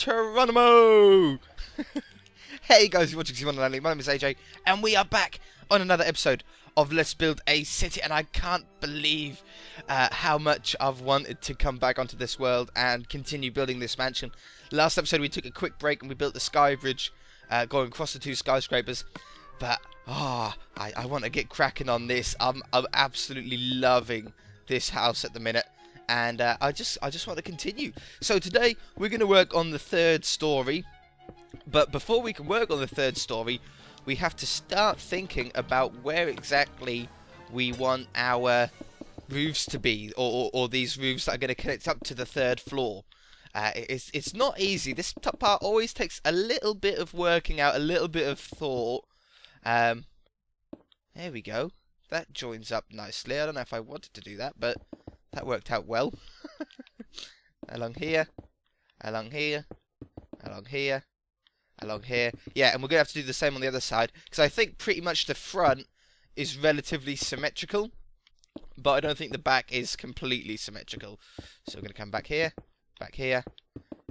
Geronimo! Hey guys, you're watching E135. My name is AJ, and we are back on another episode of Let's Build a City, and I can't believe how much I've wanted to come back onto this world and continue building this mansion. Last episode we took a quick break and we built the sky bridge going across the two skyscrapers, but I want to get cracking on this. I'm absolutely loving this house at the minute. And I just want to continue. So today we're going to work on the third story. But before we can work on the third story, we have to start thinking about where exactly we want our roofs to be, or these roofs that are going to connect up to the third floor. It's not easy. This top part always takes a little bit of working out, a little bit of thought. There we go. That joins up nicely. I don't know if I wanted to do that, but that worked out well. Along here, along here, along here, along here. Yeah, and we're going to have to do the same on the other side, because I think pretty much the front is relatively symmetrical, but I don't think the back is completely symmetrical. So we're going to come back here,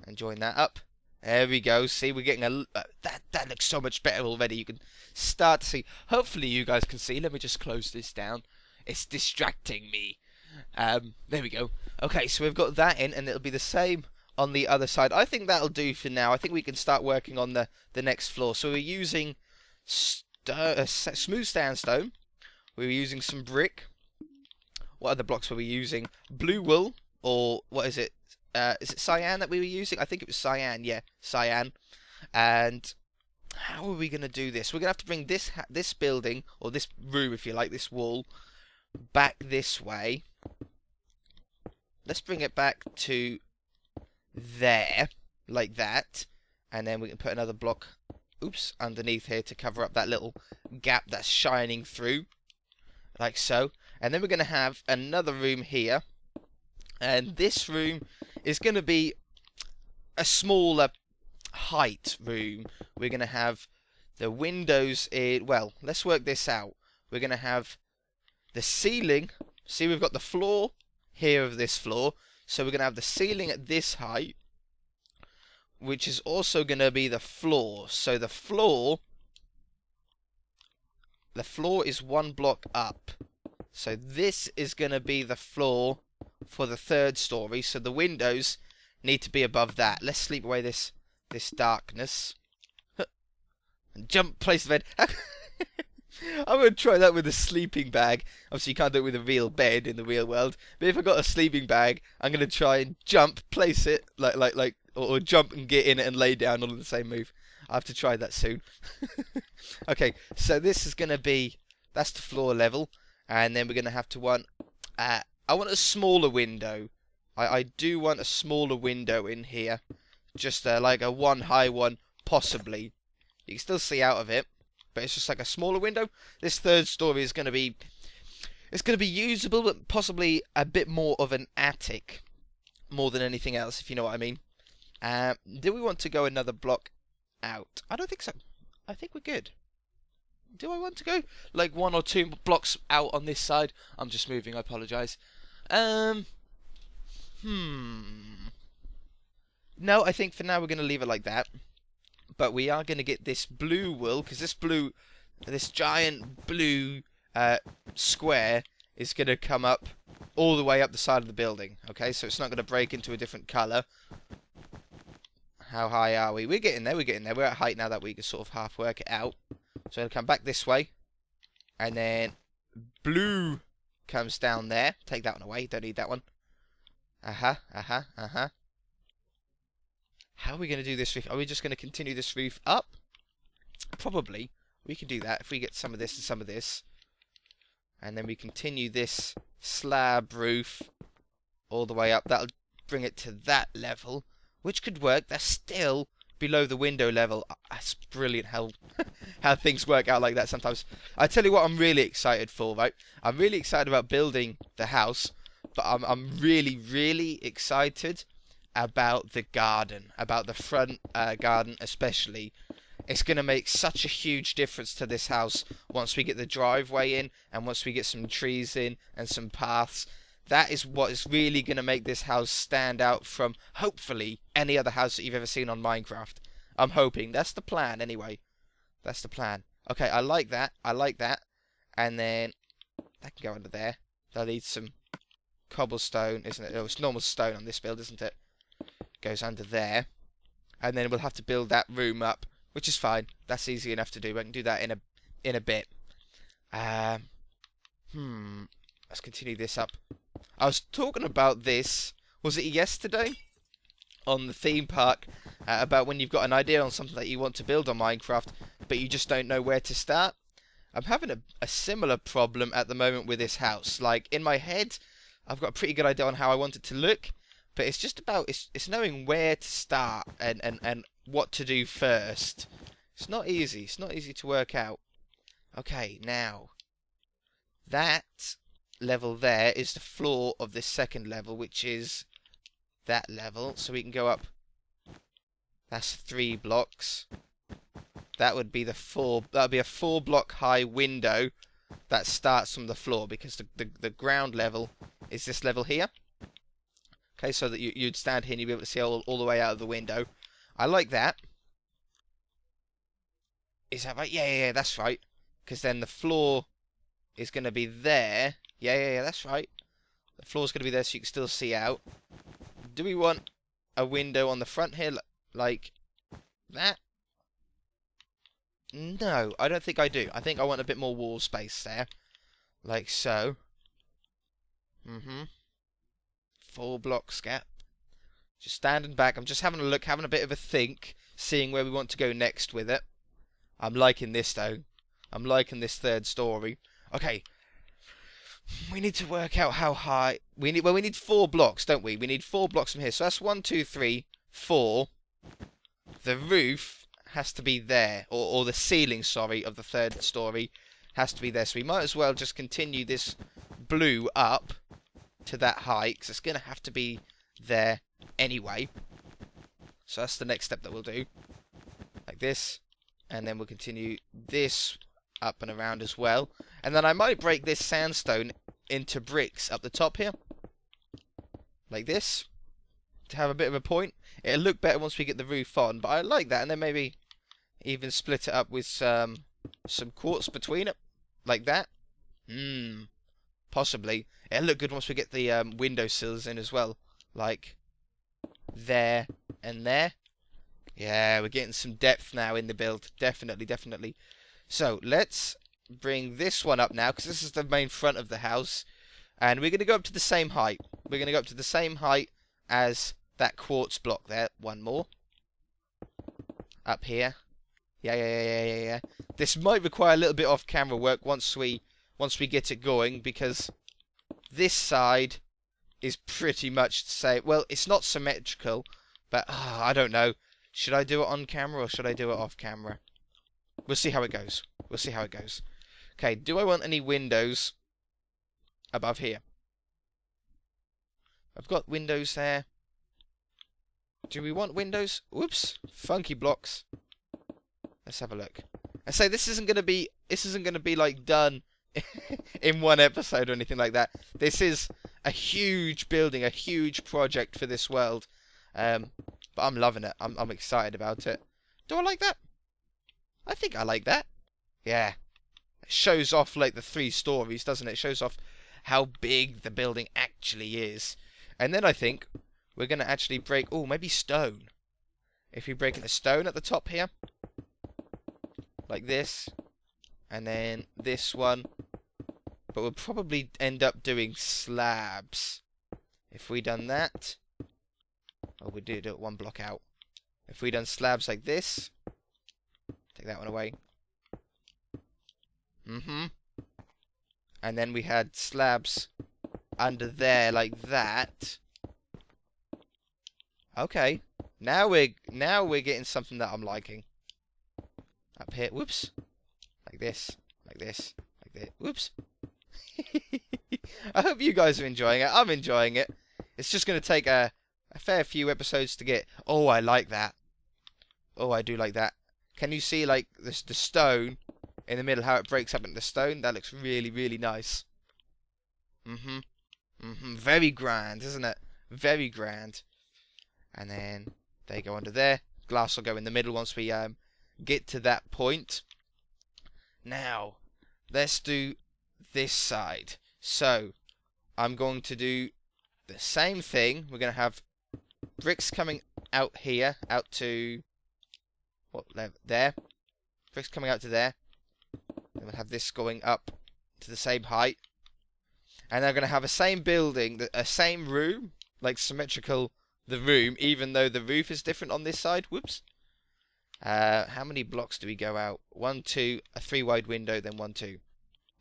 and join that up. There we go. See, we're getting that looks so much better already. You can start to see. Hopefully you guys can see. Let me just close this down. It's distracting me. There we go. Okay, so we've got that in, and it'll be the same on the other side. I think that'll do for now. I think we can start working on the next floor. So we're using smooth sandstone. We were using some brick. What other blocks were we using? Blue wool, or what is it? Is it cyan that we were using? I think it was cyan. Yeah, cyan. And how are we going to do this? We're going to have to bring this building, or this room, if you like, this wall, back this way. Let's bring it back to there, like that, and then we can put another block, underneath here to cover up that little gap that's shining through, like so. And then we're going to have another room here, and this room is going to be a smaller height room. We're going to have the windows in, well, let's work this out. We're going to have the ceiling. See, we've got the floor here of this floor, so we're going to have the ceiling at this height, which is also going to be the floor. So the floor is one block up, so this is going to be the floor for the third story, so the windows need to be above that. Let's sleep away this darkness. Jump, place the bed. I'm going to try that with a sleeping bag. Obviously you can't do it with a real bed in the real world, but if I got a sleeping bag, I'm going to try and jump, place it, or jump and get in it and lay down all in the same move. I have to try that soon. Okay, so this is going to be, that's the floor level, and then we're going to have to want, I want a smaller window. I do want a smaller window in here, just like a one high one, possibly. You can still see out of it, but it's just like a smaller window. This third story is going to be, it's going to be usable, but possibly a bit more of an attic, more than anything else, if you know what I mean. Do we want to go another block out? I don't think so. I think we're good. Do I want to go like 1 or 2 blocks out on this side? I'm just moving, I apologise. No, I think for now we're going to leave it like that. But we are going to get this blue wool, because this giant blue square is going to come up all the way up the side of the building. Okay, so it's not going to break into a different colour. How high are we? We're getting there, We're at height now that we can sort of half work it out. So I'll come back this way. And then blue comes down there. Take that one away, don't need that one. How are we going to do this roof? Are we just going to continue this roof up? Probably. We can do that if we get some of this and some of this. And then we continue this slab roof all the way up. That'll bring it to that level, which could work. That's still below the window level. That's brilliant how things work out like that sometimes. I tell you what I'm really excited for, right? I'm really excited about building the house, but I'm really, really excited about the garden, about the front garden especially. It's going to make such a huge difference to this house once we get the driveway in, and once we get some trees in and some paths. That is what is really going to make this house stand out from, hopefully, any other house that you've ever seen on Minecraft. I'm hoping. That's the plan, anyway. That's the plan. Okay, I like that. I like that. And then that can go under there. That needs some cobblestone, isn't it? Oh, it's normal stone on this build, isn't it? Goes under there. And then we'll have to build that room up, which is fine. That's easy enough to do. I can do that in a bit. Let's continue this up. I was talking about this, was it yesterday? On the theme park, about when you've got an idea on something that you want to build on Minecraft, but you just don't know where to start. I'm having a similar problem at the moment with this house. Like, in my head, I've got a pretty good idea on how I want it to look, but it's just about, it's knowing where to start and what to do first. It's not easy. It's not easy to work out. Okay, now, that level there is the floor of this second level, which is that level. So we can go up. That's 3 blocks. That would be that would be a 4-block high window that starts from the floor, because the ground level is this level here. Okay, so that you'd stand here and you'd be able to see all the way out of the window. I like that. Is that right? Yeah, that's right. Because then the floor is going to be there. Yeah, that's right. The floor's going to be there so you can still see out. Do we want a window on the front here like that? No, I don't think I do. I think I want a bit more wall space there. Like so. 4 blocks gap. Just standing back. I'm just having a look, having a bit of a think, seeing where we want to go next with it. I'm liking this though. I'm liking this 3rd story. Okay. We need to work out how high we need 4 blocks, don't we? We need 4 blocks from here. So that's 1, 2, 3, 4. The roof has to be there, or the ceiling, sorry, of the 3rd story has to be there. So we might as well just continue this blue up to that height, because it's going to have to be there anyway. So that's the next step that we'll do. Like this. And then we'll continue this up and around as well. And then I might break this sandstone into bricks up the top here. Like this. To have a bit of a point. It'll look better once we get the roof on. But I like that. And then maybe even split it up with some quartz between it. Like that. Possibly. It'll look good once we get the windowsills in as well. Like there and there. Yeah, we're getting some depth now in the build. Definitely. So, let's bring this one up now, because this is the main front of the house. And we're going to go up to the same height. We're going to go up to the same height as that quartz block there. One more. Up here. Yeah. This might require a little bit off camera work once we get it going, because this side is pretty much the same. Well, it's not symmetrical, but I don't know. Should I do it on camera or should I do it off camera? We'll see how it goes. Okay, do I want any windows above here? I've got windows there. Do we want windows? Whoops, funky blocks. Let's have a look. I say this isn't gonna be like done in one episode or anything like that. This is a huge building, a huge project for this world. But I'm loving it. I'm excited about it. Do I like that? I think I like that. Yeah. It shows off like the 3 stories, doesn't it? It shows off how big the building actually is. And then I think we're going to actually break... Oh, maybe stone. If we break the stone at the top here. Like this. And then this one. But we'll probably end up doing slabs. If we done that... Oh, we did it 1 block out. If we done slabs like this. Take that one away. And then we had slabs under there like that. Okay. Now we're getting something that I'm liking. Up here. Whoops. Like this. Like this. Like this. Whoops. I hope you guys are enjoying it. I'm enjoying it. It's just going to take a fair few episodes to get... Oh, I like that. Oh, I do like that. Can you see, like, the stone in the middle, how it breaks up into stone? That looks really, really nice. Very grand, isn't it? Very grand. And then they go under there. Glass will go in the middle once we get to that point. Now, let's do this side. So, I'm going to do the same thing. We're going to have bricks coming out here, out to what level? There. Bricks coming out to there. Then we'll have this going up to the same height. And they're going to have a same building, a same room, like symmetrical the room, even though the roof is different on this side. Whoops. How many blocks do we go out? 1, 2, a 3 wide window, then 1, 2.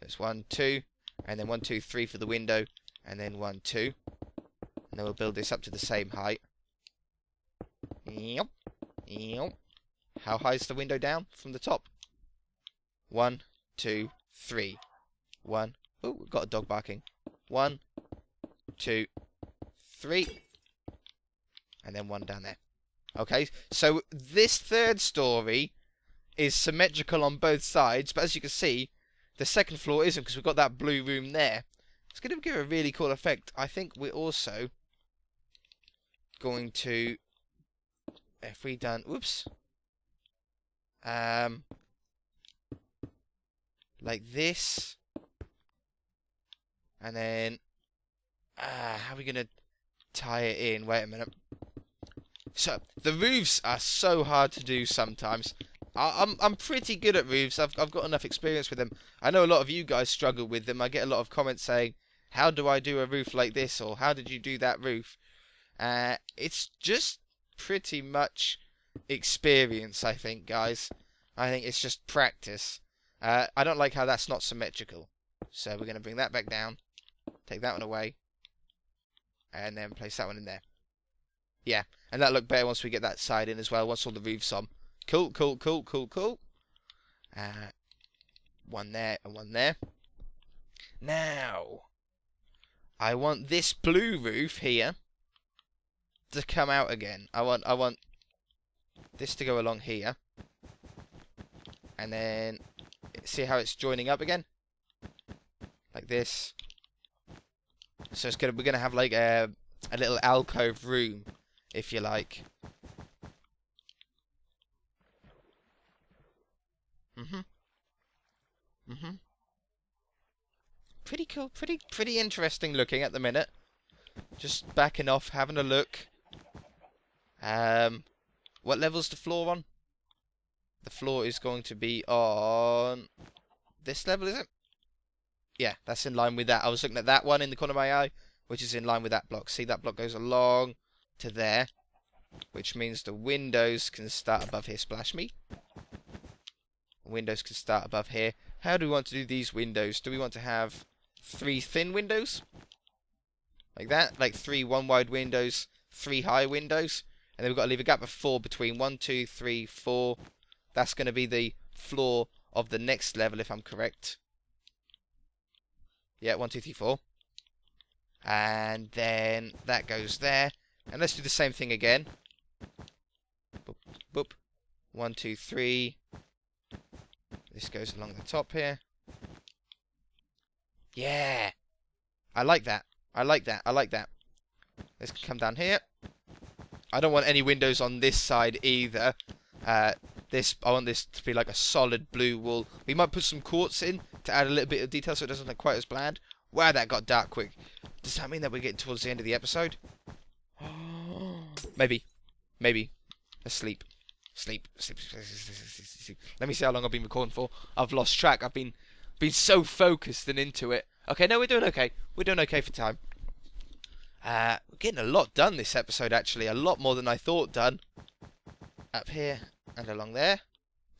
There's 1, 2, and then 1, 2, 3 for the window, and then 1, 2. And then we'll build this up to the same height. Yep. Yep. How high is the window down from the top? 1, 2, 3. 1. Oh, we've got a dog barking. 1, 2, 3. And then 1 down there. Okay, so this third story is symmetrical on both sides, but as you can see, the second floor isn't because we've got that blue room there. It's going to give a really cool effect. I think we're also going to, if we done, whoops, like this, and then, how are we going to tie it in? Wait a minute. So, the roofs are so hard to do sometimes. I'm pretty good at roofs. I've got enough experience with them. I know a lot of you guys struggle with them. I get a lot of comments saying, how do I do a roof like this? Or how did you do that roof? It's just pretty much experience, I think, guys. I think it's just practice. I don't like how that's not symmetrical. So we're going to bring that back down. Take that one away. And then place that one in there. Yeah, and that'll look better once we get that side in as well, once all the roof's on. Cool, cool, cool, cool, cool. One there and one there. Now, I want this blue roof here to come out again. I want this to go along here. And then, see how it's joining up again? Like this. So we're gonna have like a little alcove room, if you like. Pretty cool, pretty interesting looking at the minute. Just backing off, having a look. What level's the floor on? The floor is going to be on this level, is it? Yeah, that's in line with that. I was looking at that one in the corner of my eye, which is in line with that block. See, that block goes along to there, which means the windows can start above here. Splash me. Windows can start above here. How do we want to do these windows? Do we want to have 3 thin windows? Like that? Like 3 one-wide windows, 3 high windows. And then we've got to leave a gap of 4 between 1, 2, 3, 4. That's going to be the floor of the next level, if I'm correct. Yeah, 1, 2, 3, 4. And then that goes there. And let's do the same thing again. Boop, boop. 1, 2, 3. This goes along the top here. Yeah! I like that. I like that. I like that. Let's come down here. I don't want any windows on this side either. I want this to be like a solid blue wall. We might put some quartz in to add a little bit of detail so it doesn't look quite as bland. Wow, that got dark quick. Does that mean that we're getting towards the end of the episode? Maybe. Maybe. Let's sleep. Sleep. Let me see how long I've been recording for. I've lost track. I've been so focused and into it. Okay, no, we're doing okay. We're doing okay for time. We're getting a lot done this episode, actually. A lot more than I thought done. Up here and along there.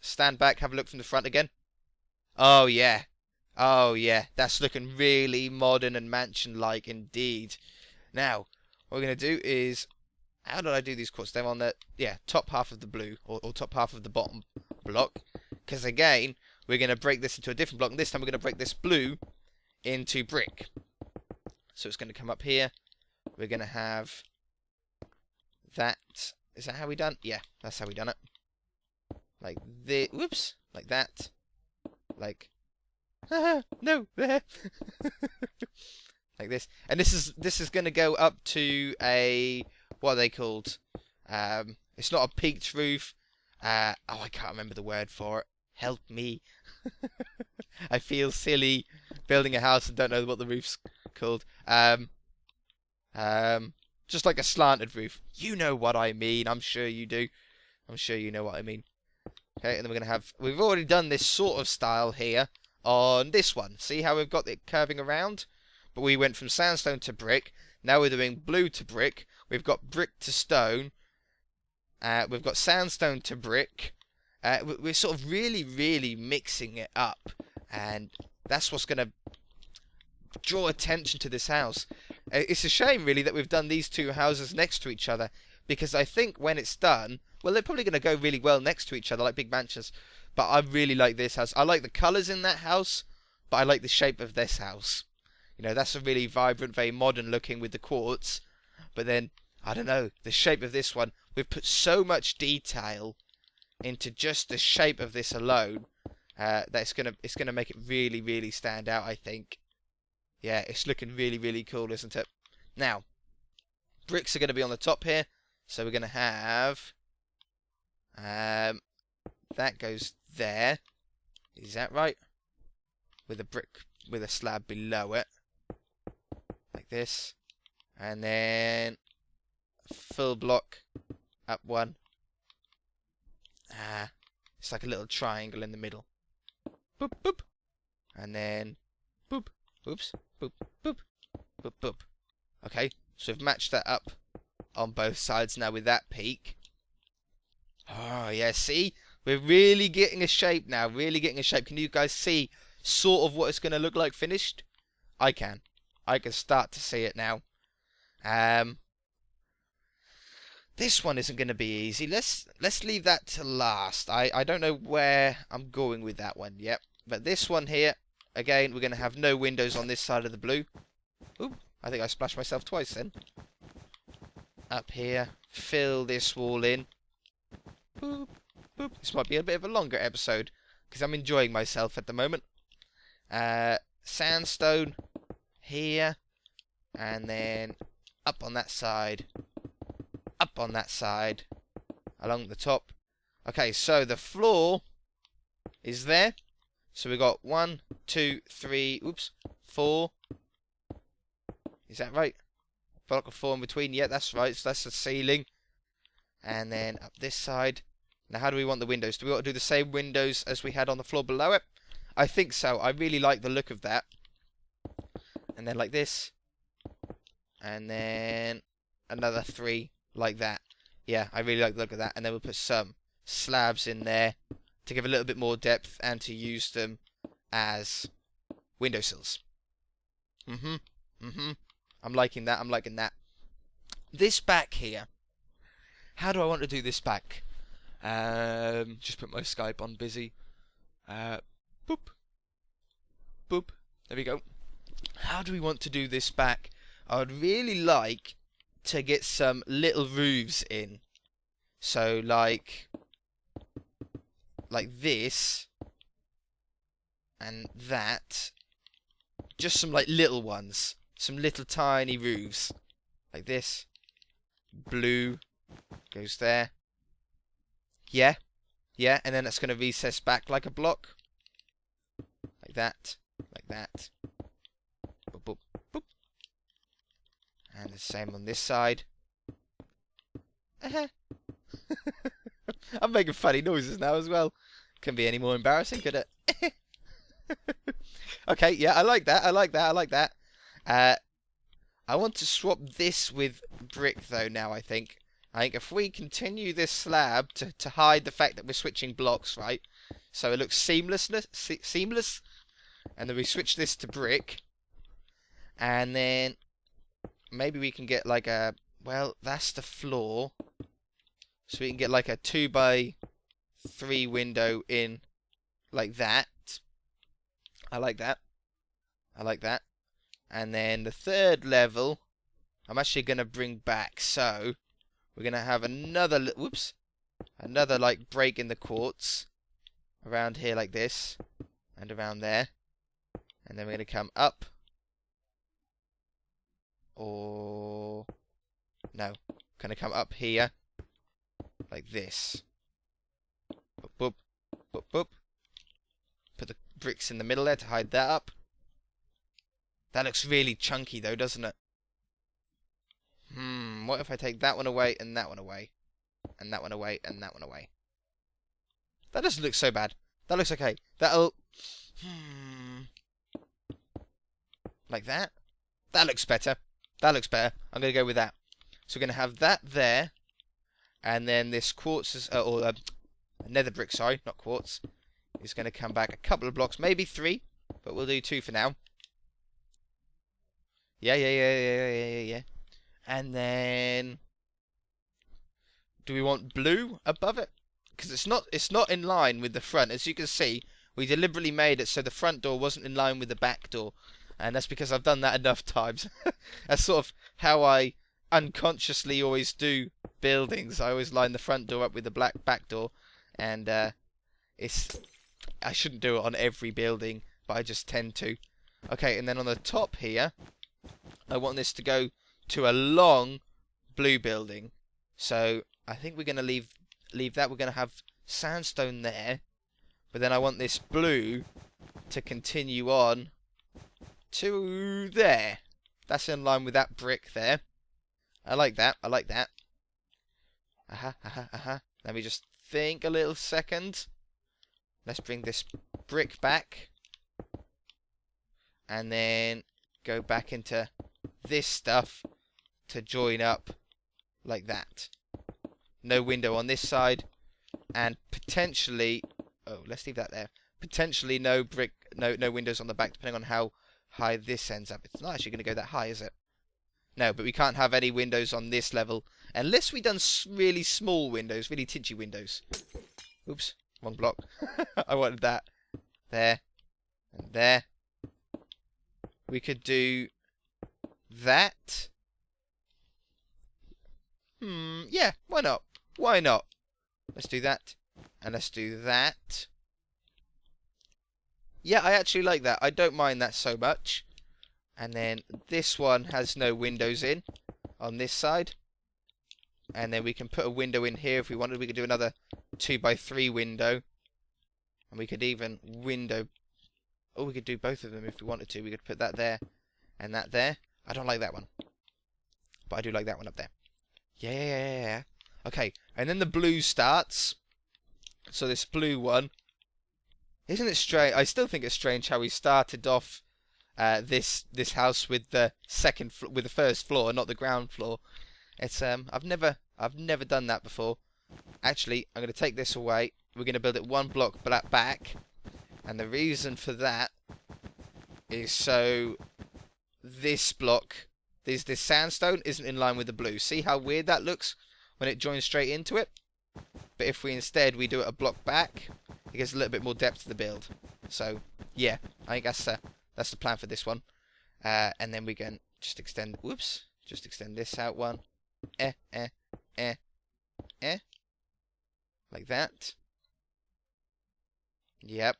Stand back, have a look from the front again. Oh, yeah. Oh, yeah. That's looking really modern and mansion-like indeed. Now, what we're going to do is... How did I do these quartz? They're on the, top half of the blue, or top half of the bottom block. Because, again, we're going to break this into a different block. And this time we're going to break this blue into brick. So it's going to come up here. We're going to have that. Is that how we done? Yeah, that's how we done it. Like this. Whoops. Like that. Like. No, there. like this. And this is going to go up to a, what are they called? It's not a peaked roof. Oh, I can't remember the word for it. Help me. I feel silly building a house and don't know what the roof's called. Just like a slanted roof. You know what I mean. I'm sure you do. I'm sure you know what I mean. Okay, and then we're going to have... We've already done this sort of style here on this one. See how we've got it curving around? But we went from sandstone to brick. Now we're doing blue to brick. We've got brick to stone. We've got sandstone to brick. We're sort of really mixing it up. And that's what's going to draw attention to this house. It's a shame, really, that we've done these two houses next to each other. Because I think when it's done... Well, they're probably going to go really well next to each other, like big mansions. But I really like this house. I like the colours in that house. But I like the shape of this house. You know, that's a really vibrant, very modern looking with the quartz. But then, I don't know, the shape of this one. We've put so much detail into just the shape of this alone. That it's gonna make it really stand out, I think. Yeah, it's looking really cool, isn't it? Now, bricks are going to be on the top here. So we're going to have... that goes there. Is that right? With a brick, with a slab below it. Like this. And then... full block up one. It's like a little triangle in the middle. Boop, boop. And then... boop. Oops. Boop, boop. Boop, boop. Okay, so we've matched that up on both sides now with that peak. Oh, yeah, see? We're really getting a shape now. Really getting a shape. Can you guys see sort of what it's going to look like finished? I can. I can start to see it now. This one isn't going to be easy. Let's leave that to last. I don't know where I'm going with that one yet. But this one here, again, we're going to have no windows on this side of the blue. Ooh, I think I splashed myself twice then. Up here, fill this wall in. Boop, boop. This might be a bit of a longer episode, because I'm enjoying myself at the moment. Sandstone here, and then up on that side. Up on that side, along the top. Okay, so the floor is there. So we got 1, 2, 3, oops, 4. Is that right? Block of 4 in between. Yeah, that's right. So that's the ceiling. And then up this side. Now, how do we want the windows? Do we want to do the same windows as we had on the floor below it? I think so. I really like the look of that. And then like this. And then another 3 like that. Yeah, I really like the look of that. And then we'll put some slabs in there to give a little bit more depth and to use them as windowsills. I'm liking that. I'm liking that. This back here. How do I want to do this back? Just put my Skype on busy. Boop. Boop. There we go. How do we want to do this back? I would really like to get some little roofs in. So like this and that. Just some like little ones. Some little tiny roofs. Like this. Blue goes there. Yeah. Yeah, and then that's going to recess back like a block. Like that. Like that. Boop, boop, boop. And the same on this side. I'm making funny noises now as well. Couldn't be any more embarrassing, could it? Okay, yeah, I like that. I like that. I like that. I want to swap this with brick, though, now, I think. I think if we continue this slab to hide the fact that we're switching blocks, right? So it looks seamless. And then we switch this to brick. And then maybe we can get like a... Well, that's the floor. So we can get like a 2x3 window in like that. I like that. I like that. And then the third level, I'm actually going to bring back. So we're going to have another, whoops, another like break in the quartz around here like this, and around there. And then we're going to come up Or... no. Can I come up here? Like this. Boop, boop, boop, boop. Put the bricks in the middle there to hide that up. That looks really chunky though, doesn't it? What if I take that one away, and that one away? And that one away, and that one away? That doesn't look so bad. That looks okay. That'll... like that? That looks better. That looks better. I'm going to go with that. So we're going to have that there. And then this quartz is... nether brick, sorry, not quartz. Is going to come back a couple of blocks. Maybe 3. But we'll do 2 for now. Yeah. And then... do we want blue above it? Because it's not in line with the front. As you can see, we deliberately made it so the front door wasn't in line with the back door. And that's because I've done that enough times. That's sort of how I unconsciously always do buildings. I always line the front door up with the black back door. And I shouldn't do it on every building, but I just tend to. Okay, and then on the top here, I want this to go to a long blue building. So I think we're going to leave that. We're going to have sandstone there. But then I want this blue to continue on to there. That's in line with that brick there. I like that. I like that. Let me just think a little second. Let's bring this brick back. And then go back into this stuff to join up like that. No window on this side. And potentially... oh, let's leave that there. Potentially no windows on the back, depending on how high this ends up. It's not actually going to go that high, is it? No, but we can't have any windows on this level unless we done really small windows, really titchy windows. Oops, wrong block. I wanted that. There. And there. We could do that. Yeah, why not? Why not? Let's do that. And let's do that. Yeah, I actually like that. I don't mind that so much. And then this one has no windows in on this side. And then we can put a window in here if we wanted. We could do another 2x3 window. And we could even window... oh, we could do both of them if we wanted to. We could put that there and that there. I don't like that one. But I do like that one up there. Yeah. Okay, and then the blue starts. So this blue one... isn't it strange? I still think it's strange how we started off this house with the first floor, not the ground floor. It's I've never done that before. Actually, I'm going to take this away. We're going to build it 1 block back, and the reason for that is so this block, this sandstone isn't in line with the blue. See how weird that looks when it joins straight into it? But if we instead do it a block back, it gives a little bit more depth to the build. So yeah, I think that's the plan for this one. And then we can just extend. Whoops, just extend this out one. Like that. Yep.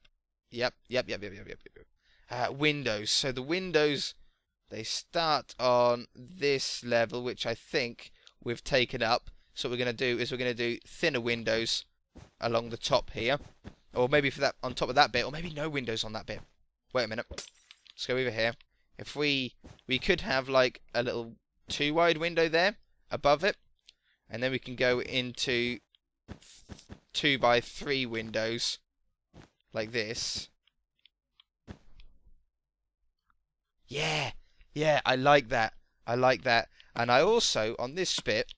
Windows. So the windows, they start on this level, which I think we've taken up. So what we're going to do is we're going to do thinner windows along the top here. Or maybe for that on top of that bit, or maybe no windows on that bit. Wait a minute. Let's go over here. If we could have like a little 2 wide window there above it, and then we can go into 2x3 windows like this. Yeah, I like that. And I also, on this bit,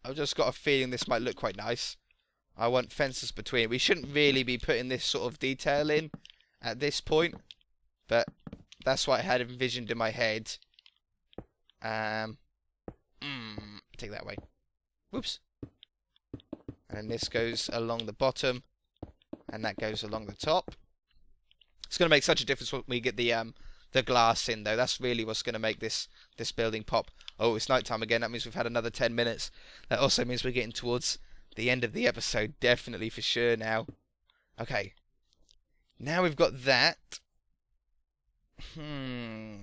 I've just got a feeling this might look quite nice. I want fences between. We shouldn't really be putting this sort of detail in at this point, but that's what I had envisioned in my head. Take that away. Whoops. And this goes along the bottom, and that goes along the top. It's going to make such a difference when we get the glass in, though. That's really what's going to make this building pop. Oh, it's night time again. That means we've had another 10 minutes. That also means we're getting towards the end of the episode, definitely for sure now. Okay. Now we've got that. The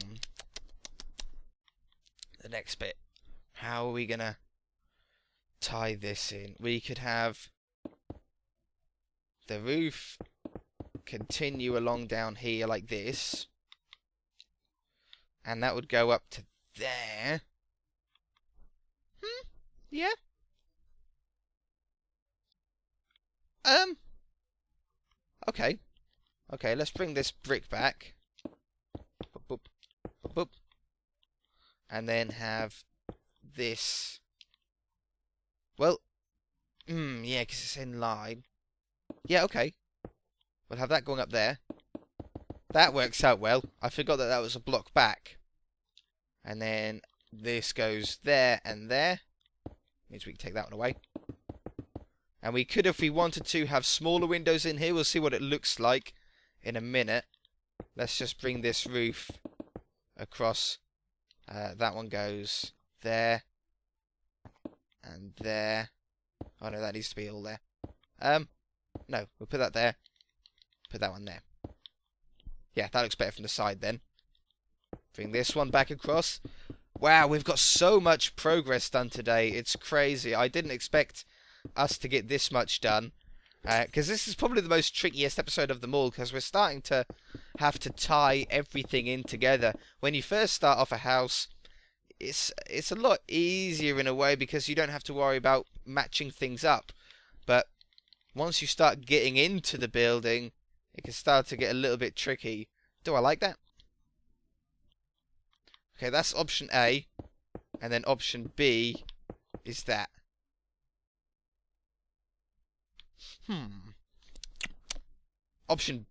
next bit. How are we gonna tie this in? We could have the roof continue along down here like this, and that would go up to there. Yeah. Okay. Okay, let's bring this brick back. Boop, boop, boop, boop. And then have this. Well, yeah, because it's in line. Yeah, okay. We'll have that going up there. That works out well. I forgot that that was a block back. And then this goes there and there. Means we can take that one away. And we could, if we wanted to, have smaller windows in here. We'll see what it looks like in a minute. Let's just bring this roof across. That one goes there. And there. Oh no, that needs to be all there. No, we'll put that there. Put that one there. Yeah, that looks better from the side then. Bring this one back across. Wow, we've got so much progress done today. It's crazy. I didn't expect us to get this much done. Because this is probably the most trickiest episode of them all, because we're starting to have to tie everything in together. When you first start off a house, it's a lot easier in a way because you don't have to worry about matching things up. But once you start getting into the building, it can start to get a little bit tricky. Do I like that? Okay, that's option A. And then option B is that. Option...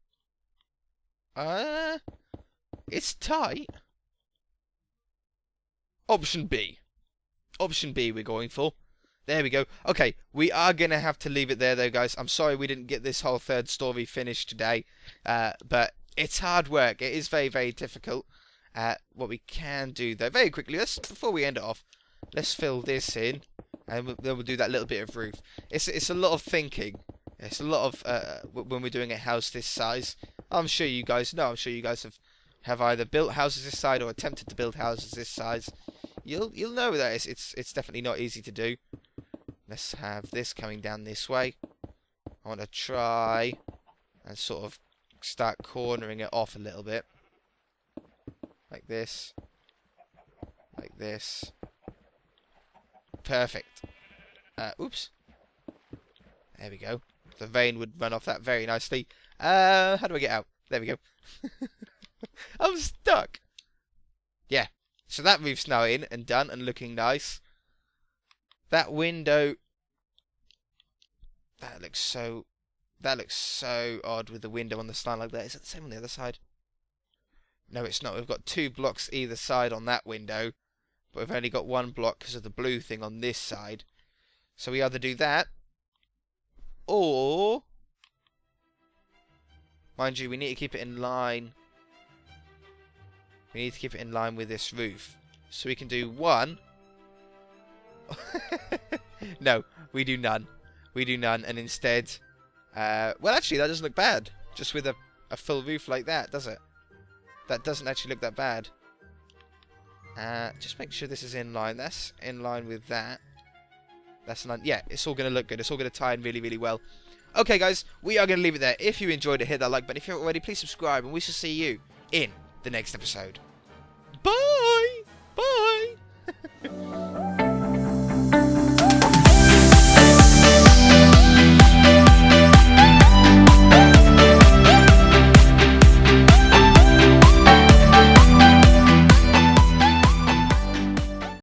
it's tight. Option B. Option B we're going for. There we go. Okay, we are going to have to leave it there though, guys. I'm sorry we didn't get this whole third story finished today. But it's hard work. It is very, very difficult. What we can do though, very quickly, before we end it off, let's fill this in. And then we'll do that little bit of roof. It's a lot of thinking. It's a lot of when we're doing a house this size. I'm sure you guys know. I'm sure you guys have either built houses this size or attempted to build houses this size. You'll know that it's definitely not easy to do. Let's have this coming down this way. I want to try and sort of start cornering it off a little bit, like this, like this. Perfect. Oops. There we go. The vein would run off that very nicely. How do I get out? There we go. I'm stuck. Yeah. So that roof's now in and done and looking nice. That window. That looks so odd with the window on the slant like that. Is it the same on the other side? No, it's not. We've got 2 blocks either side on that window. But we've only got 1 block because of the blue thing on this side. So we either do that, or, mind you, we need to keep it in line. We need to keep it in line with this roof. So we can do 1. No, we do none. We do none, and instead, well, actually, that doesn't look bad. Just with a full roof like that, does it? That doesn't actually look that bad. Just make sure this is in line. That's in line with that. That's not. Yeah, it's all going to look good. It's all going to tie in really, really well. Okay, guys, we are going to leave it there. If you enjoyed it, hit that like button. If you haven't already, please subscribe, and we shall see you in the next episode. Bye! Bye!